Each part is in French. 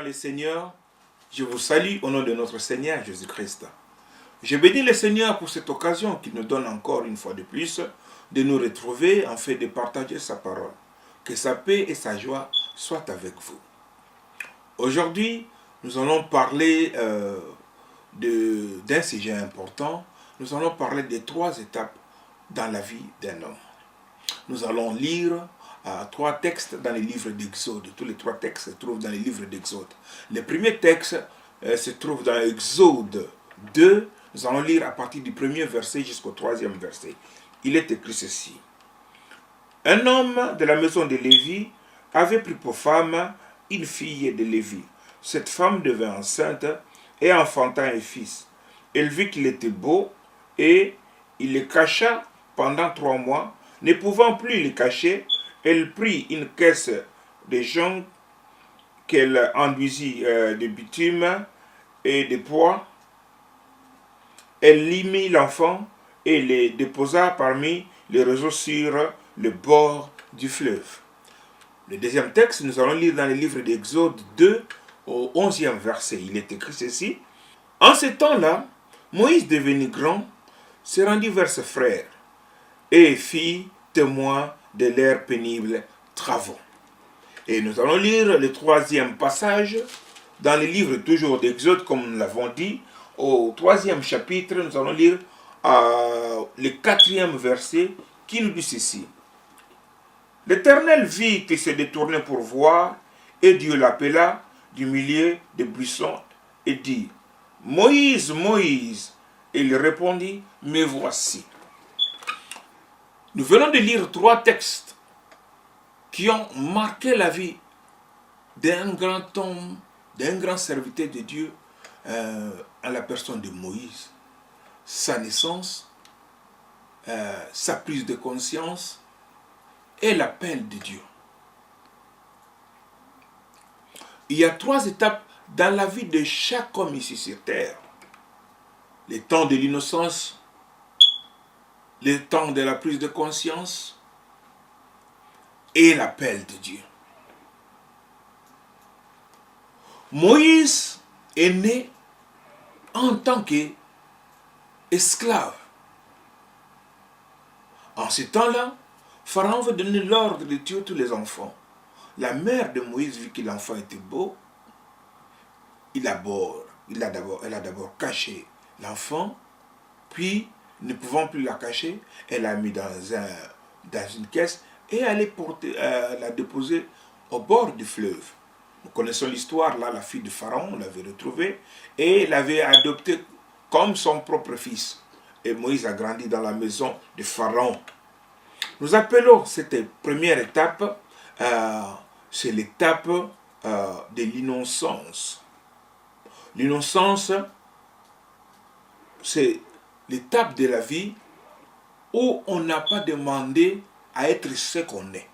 le Seigneur, je vous salue au nom de notre Seigneur Jésus-Christ. Je bénis le Seigneur pour cette occasion qu'il nous donne encore une fois de plus de nous retrouver en fait de partager sa parole. Que sa paix et sa joie soient avec vous. Aujourd'hui, nous allons parler d'un sujet important. Nous allons parler des 3 étapes dans la vie d'un homme. Nous allons lire 3 textes dans les livres d'Exode. Tous les 3 textes se trouvent dans les livres d'Exode. Le premier texte se trouve dans Exode 2. Nous allons lire à partir du 1er verset jusqu'au 3e verset. Il est écrit ceci. Un homme de la maison de Lévi avait pris pour femme une fille de Lévi. Cette femme devint enceinte et enfanta un fils. Elle vit qu'il était beau et il le cacha pendant 3 mois. Ne pouvant plus le cacher, elle prit une caisse de jonc qu'elle enduisit de bitume et de pois. Elle y mit l'enfant et le déposa parmi les roseaux sur le bord du fleuve. Le deuxième texte, nous allons lire dans le livre d'Exode 2 au 11e verset. Il est écrit ceci. En ce temps-là, Moïse devenu grand, se rendit vers ses frères et fit témoin de leurs pénibles travaux. Et nous allons lire le 3e passage dans le livre toujours d'Exode, comme nous l'avons dit. Au 3e chapitre, nous allons lire le 4e verset qui nous dit ceci. L'Éternel vit qu'il se détournait pour voir, et Dieu l'appela du milieu des buissons et dit, Moïse, Moïse. Et il répondit, me voici. Nous venons de lire 3 textes qui ont marqué la vie d'un grand homme, d'un grand serviteur de Dieu, à la personne de Moïse. Sa naissance, sa prise de conscience et l'appel de Dieu. Il y a 3 étapes dans la vie de chaque homme ici sur terre. Le temps de l'innocence, le temps de la prise de conscience et l'appel de Dieu. Moïse est né en tant qu'esclave. En ce temps-là, Pharaon veut donner l'ordre de tuer tous les enfants. La mère de Moïse, vu que l'enfant était beau, elle a d'abord caché l'enfant, puis, ne pouvant plus la cacher, elle l'a mis dans une caisse et elle l'a déposée au bord du fleuve. Nous connaissons l'histoire, là, la fille de Pharaon, on l'avait retrouvée, et l'avait adoptée comme son propre fils. Et Moïse a grandi dans la maison de Pharaon. Nous appelons cette première étape, c'est l'étape de l'innocence. L'innocence, c'est l'étape de la vie où on n'a pas demandé à être ce qu'on est.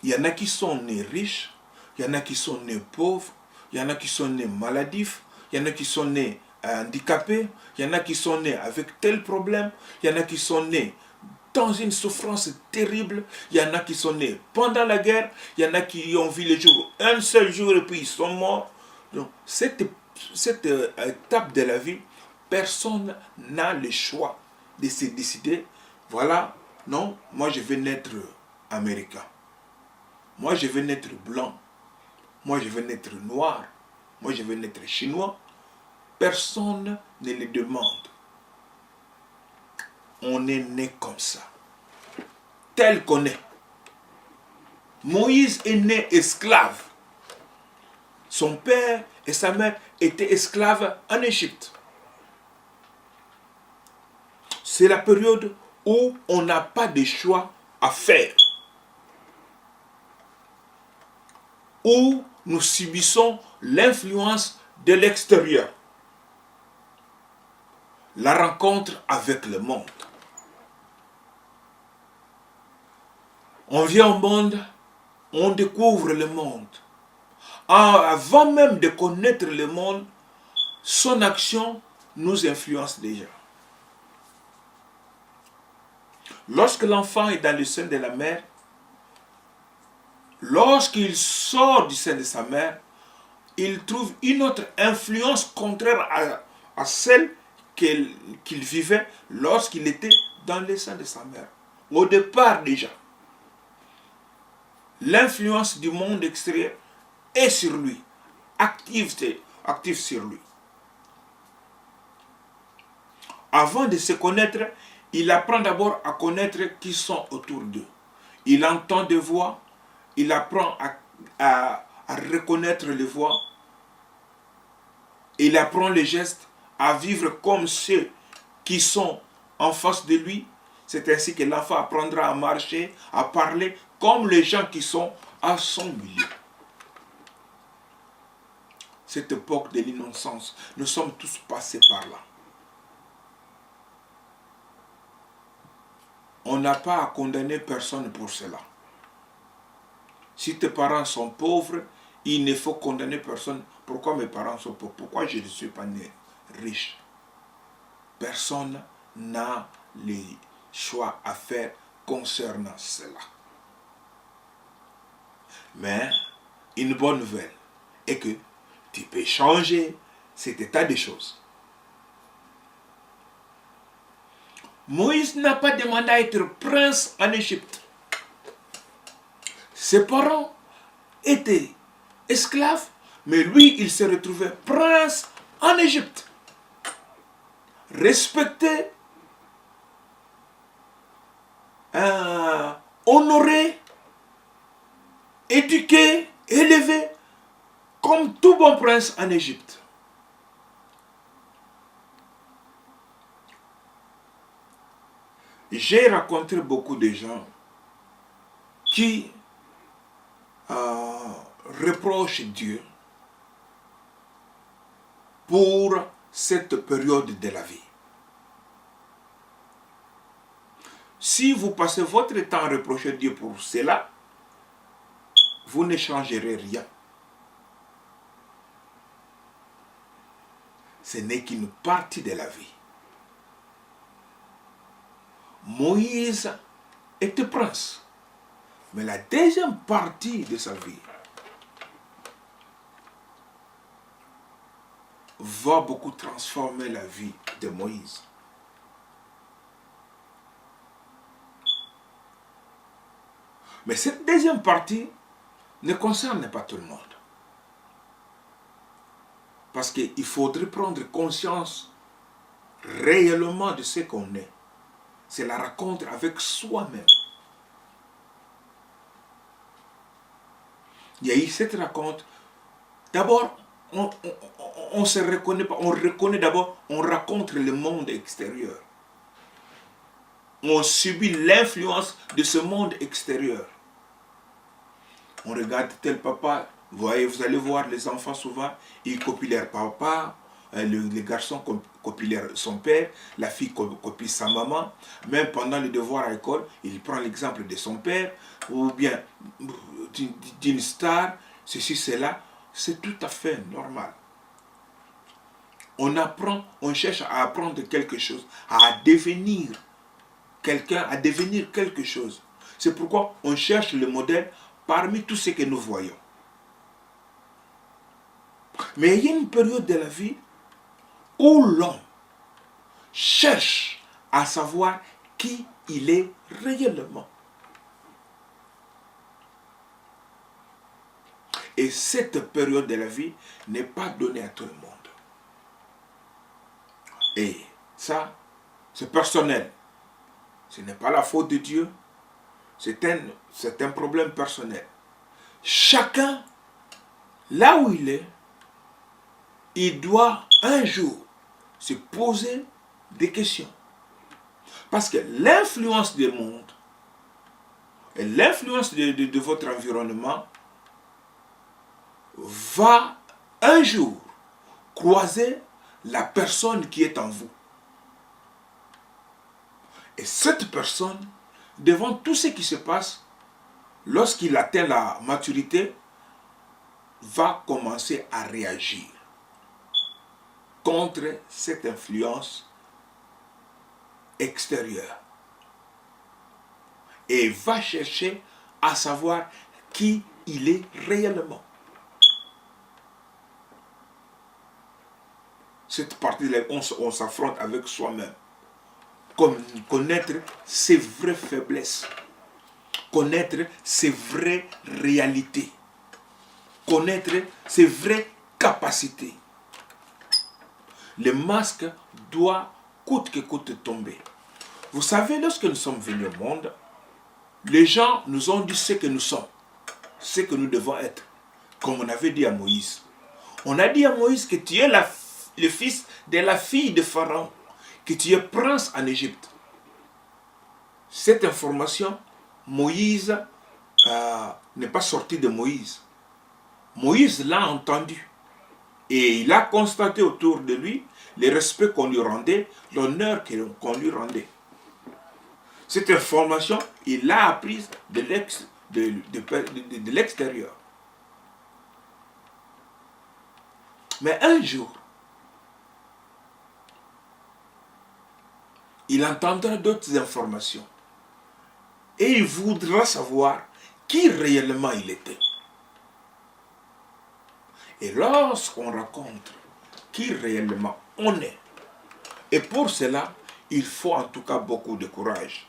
Il y en a qui sont nés riches, il y en a qui sont nés pauvres, il y en a qui sont nés maladifs, il y en a qui sont nés handicapés, il y en a qui sont nés avec tel problème, il y en a qui sont nés dans une souffrance terrible, il y en a qui sont nés pendant la guerre, il y en a qui ont vu le jour, un seul jour et puis ils sont morts. Donc cette étape de la vie, personne n'a le choix de se décider, voilà, non, moi je vais naître américain, moi je vais naître blanc, moi je vais naître noir, moi je vais naître chinois. Personne ne le demande. On est né comme ça, tel qu'on est. Moïse est né esclave. Son père et sa mère étaient esclaves en Égypte. C'est la période où on n'a pas de choix à faire. Où nous subissons l'influence de l'extérieur. La rencontre avec le monde. On vient au monde, on découvre le monde. Avant même de connaître le monde, son action nous influence déjà. Lorsque l'enfant est dans le sein de la mère, lorsqu'il sort du sein de sa mère, il trouve une autre influence contraire à celle qu'il vivait lorsqu'il était dans le sein de sa mère. Au départ déjà, l'influence du monde extérieur est sur lui, active sur lui. Avant de se connaître, il apprend d'abord à connaître qui sont autour d'eux. Il entend des voix, il apprend à reconnaître les voix, il apprend les gestes, à vivre comme ceux qui sont en face de lui. C'est ainsi que l'enfant apprendra à marcher, à parler comme les gens qui sont à son milieu. Cette époque de l'innocence, nous sommes tous passés par là. On n'a pas à condamner personne pour cela. Si tes parents sont pauvres, il ne faut condamner personne. Pourquoi mes parents sont pauvres? Pourquoi je ne suis pas né riche? Personne n'a les choix à faire concernant cela. Mais une bonne nouvelle est que tu peux changer cet état de choses. Moïse n'a pas demandé à être prince en Égypte. Ses parents étaient esclaves, mais lui, il s'est retrouvé prince en Égypte. Respecté, honoré, éduqué, élevé, comme tout bon prince en Égypte. J'ai rencontré beaucoup de gens qui reprochent Dieu pour cette période de la vie. Si vous passez votre temps à reprocher Dieu pour cela, vous ne changerez rien. Ce n'est qu'une partie de la vie. Moïse était prince. Mais la deuxième partie de sa vie va beaucoup transformer la vie de Moïse. Mais cette deuxième partie ne concerne pas tout le monde. Parce qu'il faudrait prendre conscience réellement de ce qu'on est. C'est la rencontre avec soi-même. Il y a eu cette rencontre. D'abord, on se reconnaît pas. On reconnaît d'abord, on rencontre le monde extérieur. On subit l'influence de ce monde extérieur. On regarde tel papa. Vous allez voir les enfants souvent, ils copient leur papa. Les garçons copient son père, la fille copie sa maman. Même pendant les devoirs à l'école, il prend l'exemple de son père, ou bien d'une star, ceci, cela. C'est tout à fait normal. On cherche à apprendre quelque chose, à devenir quelqu'un, à devenir quelque chose. C'est pourquoi on cherche le modèle parmi tous ceux que nous voyons. Mais il y a une période de la vie où l'homme cherche à savoir qui il est réellement. Et cette période de la vie n'est pas donnée à tout le monde. Et ça, c'est personnel. Ce n'est pas la faute de Dieu. C'est un problème personnel. Chacun, là où il doit un jour se poser des questions. Parce que l'influence du monde et l'influence de votre environnement va un jour croiser la personne qui est en vous. Et cette personne, devant tout ce qui se passe, lorsqu'il atteint la maturité, va commencer à réagir contre cette influence extérieure. Et va chercher à savoir qui il est réellement. Cette partie-là, on s'affronte avec soi-même. Connaître ses vraies faiblesses. Connaître ses vraies réalités. Connaître ses vraies capacités. Le masque doit coûte que coûte tomber. Vous savez, lorsque nous sommes venus au monde, les gens nous ont dit ce que nous sommes, ce que nous devons être. Comme on avait dit à Moïse. On a dit à Moïse que tu es le fils de la fille de Pharaon, que tu es prince en Égypte. Cette information, Moïse n'est pas sortie de Moïse. Moïse l'a entendu. Et il a constaté autour de lui le respect qu'on lui rendait, l'honneur qu'on lui rendait. Cette information, il l'a apprise de l'extérieur. Mais un jour, il entendra d'autres informations. Et il voudra savoir qui réellement il était. Et lorsqu'on raconte qui réellement on est, et pour cela, il faut en tout cas beaucoup de courage.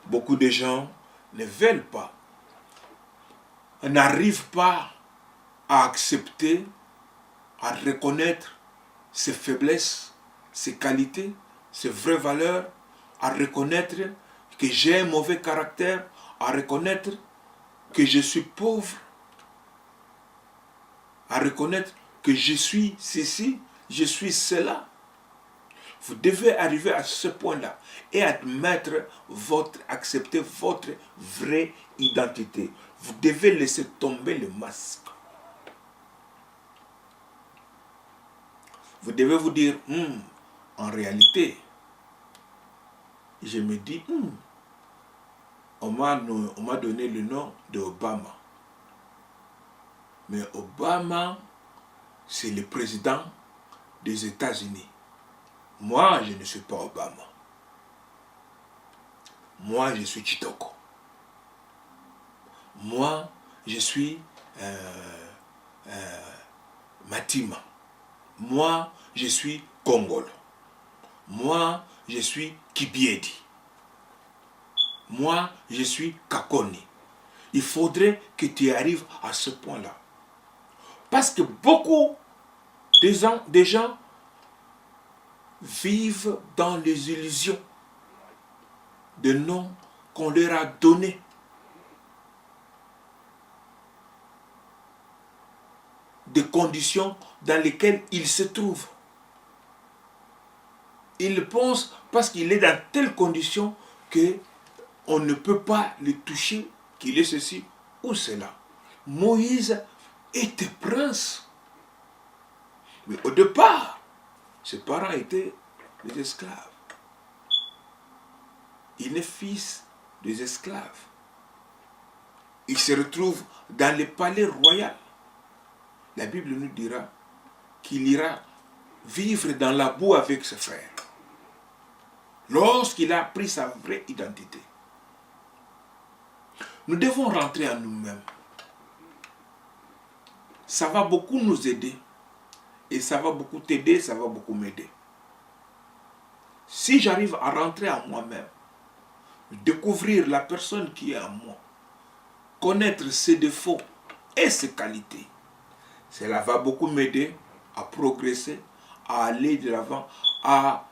Beaucoup de gens ne veulent pas, n'arrivent pas à accepter, à reconnaître ses faiblesses, ses qualités, ses vraies valeurs, à reconnaître que j'ai un mauvais caractère, à reconnaître que je suis pauvre, à reconnaître que je suis ceci, je suis cela. Vous devez arriver à ce point-là et admettre accepter votre vraie identité. Vous devez laisser tomber le masque. Vous devez vous dire, en réalité, je me dis, on m'a donné le nom d'Obama. Mais Obama, c'est le président des États-Unis. Moi, je ne suis pas Obama. Moi, je suis Chitoko. Moi, je suis Matima. Moi, je suis Kongolo. Moi, je suis Kibiedi. Moi, je suis Kakoni. Il faudrait que tu arrives à ce point-là. Parce que beaucoup de gens vivent dans les illusions de noms qu'on leur a donnés. Des conditions dans lesquelles ils se trouvent. Ils pensent parce qu'il est dans telle condition qu'on ne peut pas le toucher, qu'il est ceci ou cela. Moïse était prince. Mais au départ, ses parents étaient des esclaves. Il est fils des esclaves. Il se retrouve dans le palais royal. La Bible nous dira qu'il ira vivre dans la boue avec ses frères. Lorsqu'il a pris sa vraie identité. Nous devons rentrer en nous-mêmes. Ça va beaucoup nous aider. Et ça va beaucoup t'aider, ça va beaucoup m'aider. Si j'arrive à rentrer en moi-même, découvrir la personne qui est en moi, connaître ses défauts et ses qualités, cela va beaucoup m'aider à progresser, à aller de l'avant, à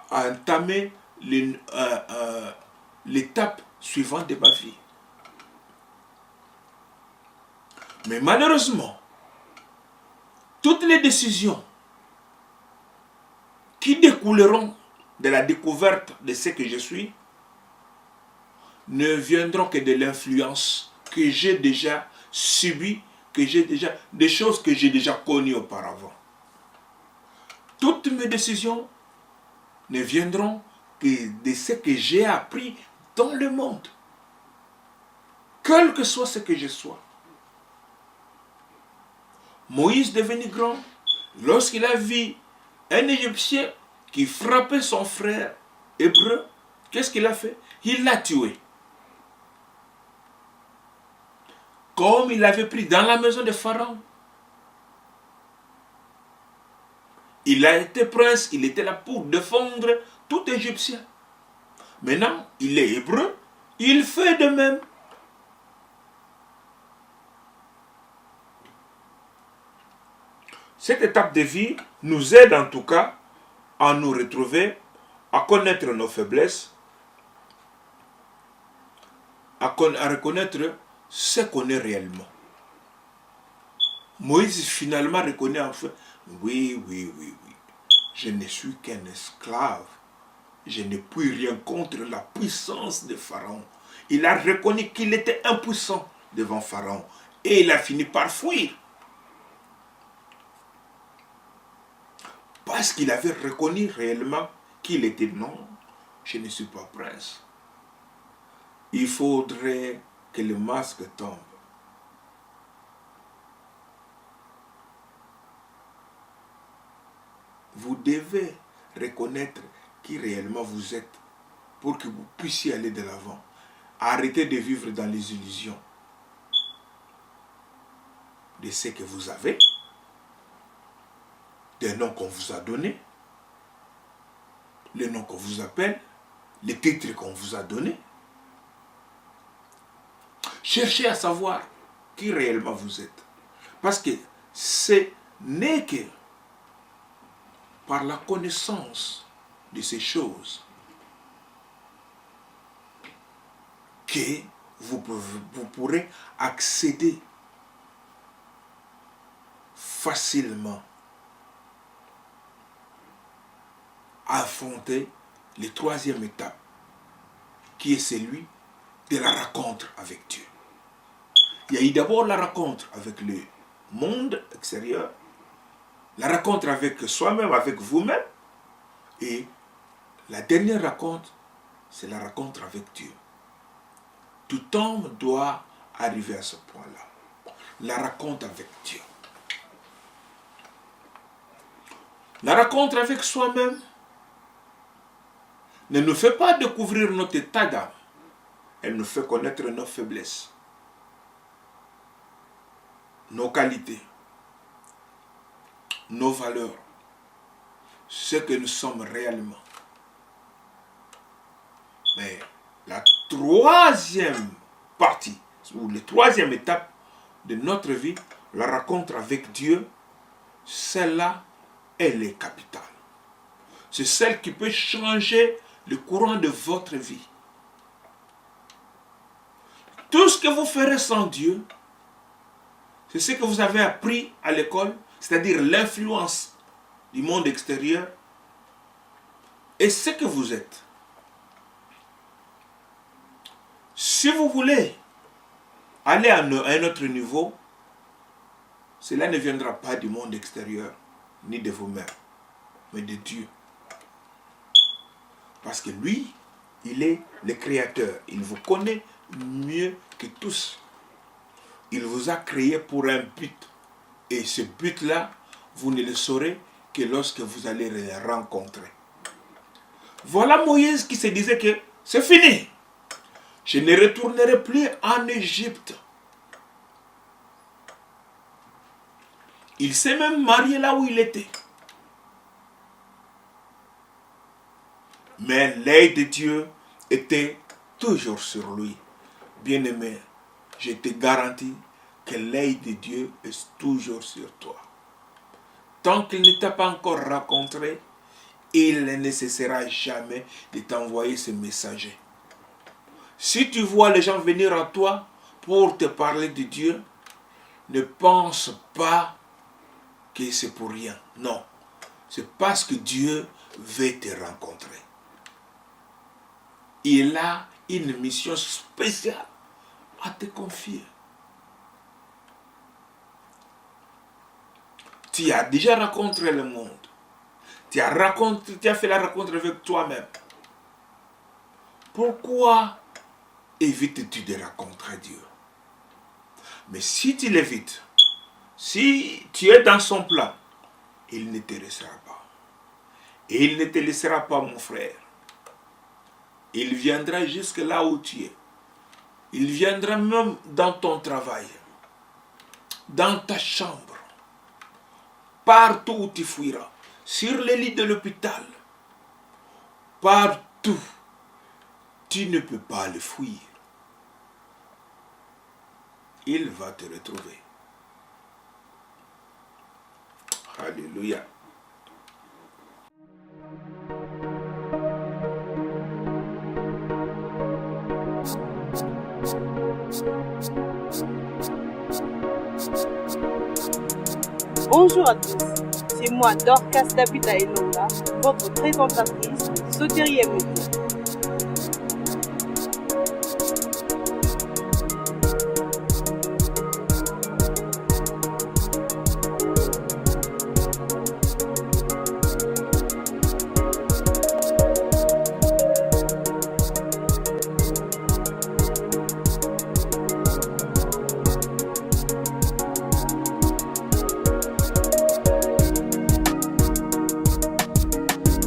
entamer l'étape suivante de ma vie. Mais malheureusement, toutes les décisions qui découleront de la découverte de ce que je suis ne viendront que de l'influence que j'ai déjà subie, des choses que j'ai déjà connues auparavant. Toutes mes décisions ne viendront que de ce que j'ai appris dans le monde. Quel que soit ce que je sois. Moïse devenu grand, lorsqu'il a vu un Égyptien qui frappait son frère hébreu, qu'est-ce qu'il a fait? Il l'a tué. comme il avait pris dans la maison de Pharaon. Il a été prince, il était là pour défendre tout Égyptien. Maintenant, il est hébreu, il fait de même. Cette étape de vie nous aide en tout cas à nous retrouver, à connaître nos faiblesses, à reconnaître ce qu'on est réellement. Moïse finalement reconnaît enfin, oui, je ne suis qu'un esclave. Je ne puis rien contre la puissance de Pharaon. Il a reconnu qu'il était impuissant devant Pharaon. Et il a fini par fuir. Parce qu'il avait reconnu réellement qu'il était non, je ne suis pas prince. Il faudrait que le masque tombe. Vous devez reconnaître qui réellement vous êtes pour que vous puissiez aller de l'avant. Arrêtez de vivre dans les illusions de ce que vous avez, des noms qu'on vous a donnés, les noms qu'on vous appelle, les titres qu'on vous a donnés. Cherchez à savoir qui réellement vous êtes. Parce que ce n'est que par la connaissance de ces choses que vous pourrez accéder facilement à affronter la troisième étape, qui est celui de la rencontre avec Dieu. Il y a eu d'abord la rencontre avec le monde extérieur, la rencontre avec soi-même, avec vous-même, et la dernière rencontre, c'est la rencontre avec Dieu. Tout homme doit arriver à ce point-là. La rencontre avec Dieu. La rencontre avec soi-même ne nous fait pas découvrir notre état d'âme. Elle nous fait connaître nos faiblesses, nos qualités, nos valeurs, ce que nous sommes réellement. Mais la troisième partie, ou la troisième étape de notre vie, la rencontre avec Dieu, celle-là, elle est capitale. C'est celle qui peut changer le courant de votre vie. Tout ce que vous ferez sans Dieu, c'est ce que vous avez appris à l'école, c'est-à-dire l'influence du monde extérieur, et ce que vous êtes. Si vous voulez aller à un autre niveau, cela ne viendra pas du monde extérieur, ni de vous-même, mais de Dieu. Parce que lui, il est le créateur. Il vous connaît mieux que tous. Il vous a créé pour un but. Et ce but-là, vous ne le saurez que lorsque vous allez le rencontrer. Voilà Moïse qui se disait que c'est fini. Je ne retournerai plus en Égypte. Il s'est même marié là où il était. Mais l'œil de Dieu était toujours sur lui. Bien-aimé, je te garantis que l'œil de Dieu est toujours sur toi. Tant qu'il ne t'a pas encore rencontré, il ne cessera jamais de t'envoyer ce messager. Si tu vois les gens venir à toi pour te parler de Dieu, ne pense pas que c'est pour rien. Non, c'est parce que Dieu veut te rencontrer. Il a une mission spéciale à te confier. Tu as déjà rencontré le monde. Tu as fait la rencontre avec toi-même. Pourquoi évites-tu de rencontrer Dieu? Mais si tu l'évites, si tu es dans son plan, il ne te laissera pas. Et il ne te laissera pas, mon frère. Il viendra jusque là où tu es. Il viendra même dans ton travail. dans ta chambre, partout où tu fuiras, sur les lits de l'hôpital, partout, tu ne peux pas le fuir. Il va te retrouver. Alléluia. Bonjour à tous, c'est moi Dorcas Dabita Elonga, votre présentatrice Soteria Media.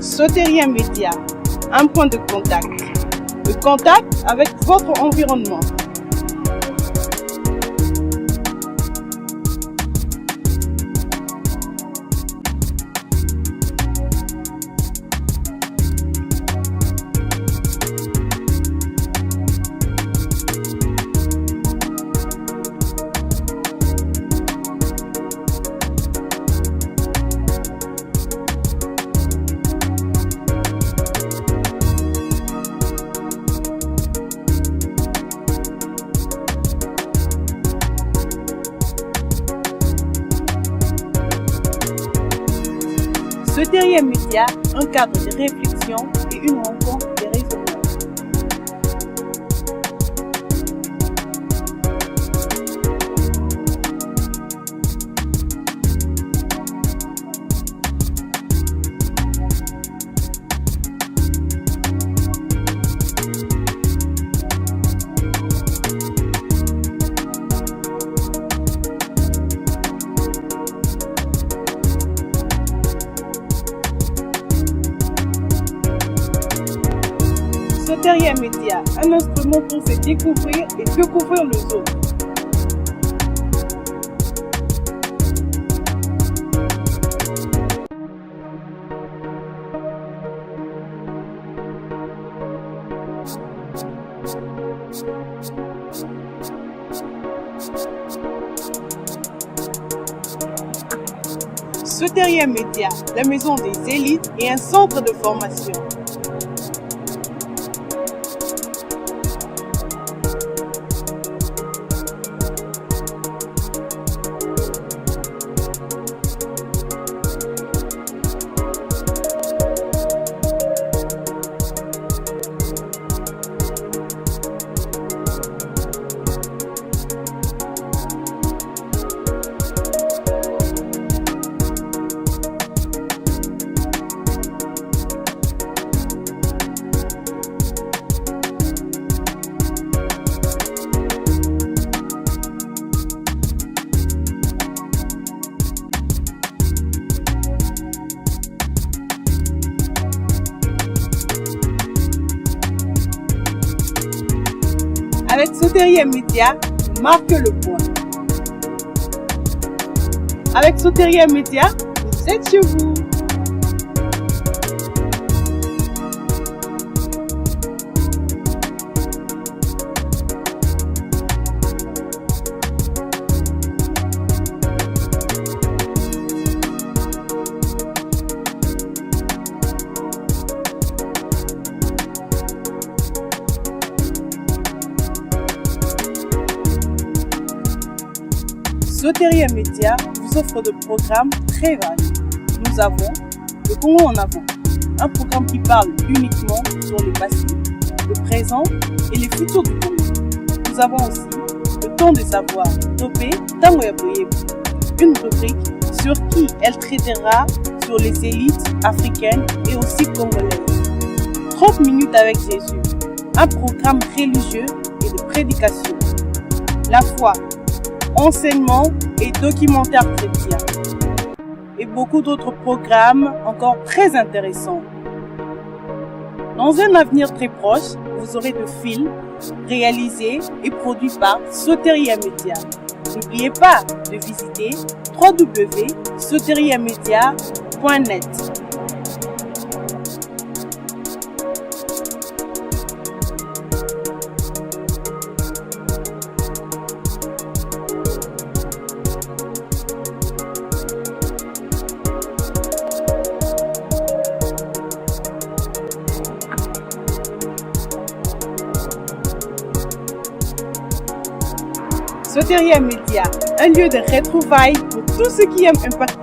Soteria Media, un point de contact. Le contact avec votre environnement. Soteria Media, un cadre de réflexion et une rencontre de raisonnement. Soteria Media, un instrument pour se découvrir et découvrir les autres. Soteria Media, la maison des élites et un centre de formation. Avec Soteria Media, marque le point. Avec Soteria Media, vous êtes chez vous. Soteria Media vous offre des programmes très variés. Nous avons le Congo en avant, un programme qui parle uniquement sur le passé, le présent et les futurs du Congo. Nous avons aussi le temps de savoir, Topé Tango ya Boyebu, une rubrique sur qui elle traitera sur les élites africaines et aussi congolaises. 30 minutes avec Jésus, un programme religieux et de prédication. La foi, enseignement et documentaire chrétien. Et beaucoup d'autres programmes encore très intéressants. Dans un avenir très proche, vous aurez des films réalisés et produits par Soteria Media. N'oubliez pas de visiter www.soteriamedia.net. Soteria Media, un lieu de retrouvailles pour tous ceux qui aiment impacter